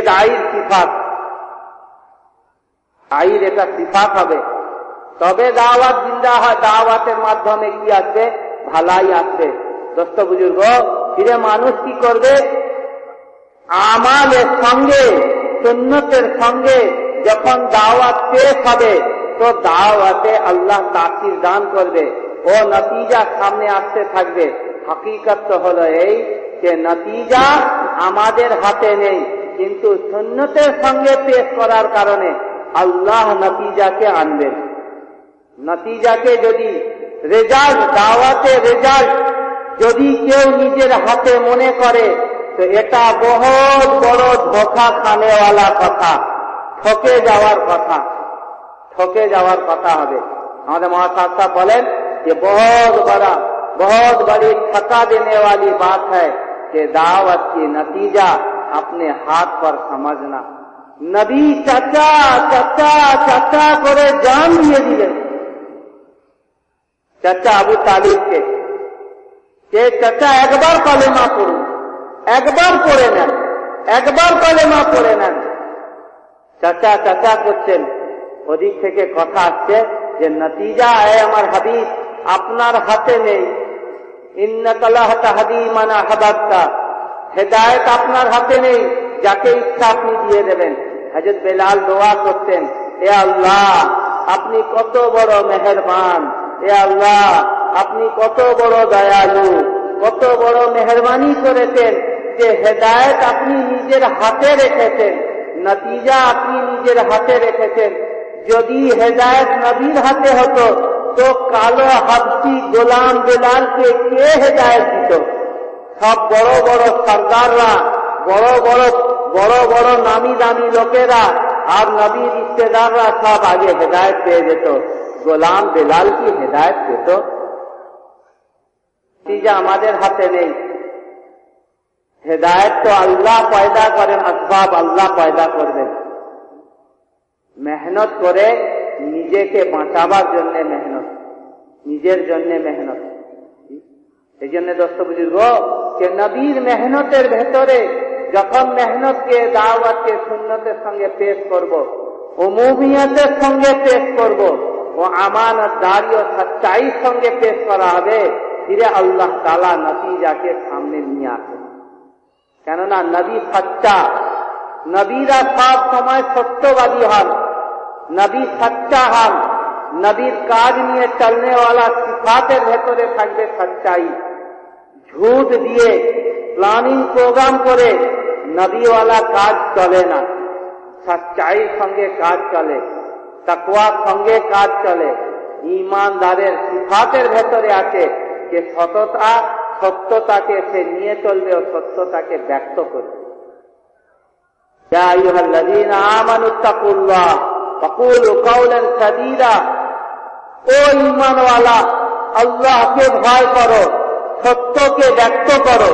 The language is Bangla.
দায়ীর সিফাত, দায়ীর এটা সিফাত হবে, তবে দাওয়াত জিন্দা হয়। দাওয়াতের মাধ্যমে কি আসবে? ভালাই আসবে। দোস্ত বুজুর্গ, ফিরে মানুষ কি করবে? আমালের সঙ্গে, সুন্নতের সঙ্গে যখন দাওয়াত পেশ হবে, তো দাওয়াতে আল্লাহ তাকির দান করবে ও নতিজা সামনে আসতে থাকবে। হকিকত তো হলো এই যে নতিজা আমাদের হাতে নেই, কিন্তু সুন্নতের সঙ্গে পেশ করার কারণে আল্লাহ নতিজাকে আনবেন। নতিজাকে যদি রেজাল্ট, দাওয়াতে রেজাল্ট যদি কেউ নিজের হাতে মনে করে, তো এটা বহুত বড় ধোঁকা খানেওয়ালা কথা, ঠকে যাওয়ার কথা, ঠকে যাওয়ার কথা হবে। আমাদের মহাশাস্ত্র বলেন যে बहुत बड़ी थका देने वाली बात है कि दावत की नतीजा अपने हाथ पर समझना। नबी चाचा चाचा चाचा করে জান দিয়ে দিলেন চাচা আবু তালিবকে, যে চাচা একবার কলেমা পড়ুন, একবার পড়ে নেন, একবার কলেমা পড়ে নেন। চাচা চাচা করছেন, ওদিক থেকে কথা আসছে যে নতিজা আমার হাবিব আপনার হাতে নেই। ইন্নাকা লা তাহদি মান আহবাবতা, হেদায়েত আপনার হাতে নেই, যাকে ইচ্ছা আপনি দিয়ে দেবেন। হযরত বেলাল দোয়া করতেন, এ আল্লাহ আপনি কত বড় মেহেরবান, এ আল্লাহ আপনি কত বড় দয়ালু, কত বড় মেহরবানি করেছেন যে হেদায়েত আপনি নিজের হাতে রেখেছেন, নতিজা আপনি নিজের হাতে রেখেছেন। যদি হেদায়েত নবীর হাতে হতো তো কালো হাবশি গোলাম বেলালকে কে হেদায়েত দিত? সব বড় বড় সরদাররা, বড় বড় নামি দামি লোকেরা আর নবীর রিশতেদাররা সব আগে হেদায়েত পেয়ে যেত, গোলাম বেলাল কি হেদায়েত পেত? নতিজা আমাদের হাতে নেই। হেদায়েত তো আল্লাহ পয়দা করেন, আসবাব আল্লাহ পয়দা করবেন। মেহনত করে নিজেকে বাঁচাবার জন্য মেহনত, নিজের জন্য মেহনত। এই জন্য দোস্ত বুজুর্গ, যে নবীর মেহনতের ভেতরে যখন মেহনতকে, দাওয়াতকে সুন্নতের সঙ্গে পেশ করব, উমুমিয়তের সঙ্গে পেশ করব, ও আমানতদারি ও সচ্চাইর সঙ্গে পেশ করা হবে, ফিরে আল্লাহ তাআলা নতিজাকে সামনে নিয়ে আসেন। কেননা নবী সচ্চা, নবীরা সব সময় সত্যবাদী হন, নবী সচ্চা হন, নবীর কাজ নিয়ে চলনেওয়ালা সিফাতের ভেতরে থাকবে সচ্চাই। ঝুট দিয়ে প্ল্যানিং প্রোগ্রাম করে নবীওয়ালা কাজ চলে না, সচ্চাইর সঙ্গে কাজ চলে, তাকওয়ার সঙ্গে কাজ চলে। ঈমানদারের সিফাতের ভেতরে আছে যে সততা, সত্যতাকে সে নিয়ে চলবে ও সত্যতাকে ব্যক্ত করবে। ইয়া আইয়ুহাল্লাযীনা আমানুত্তাকুল্লাহ ওয়াকুলু কাওলান সাদীদা, ও ঈমানওয়ালা আল্লাহকে ভয় করো, সত্যকে ব্যক্ত করো।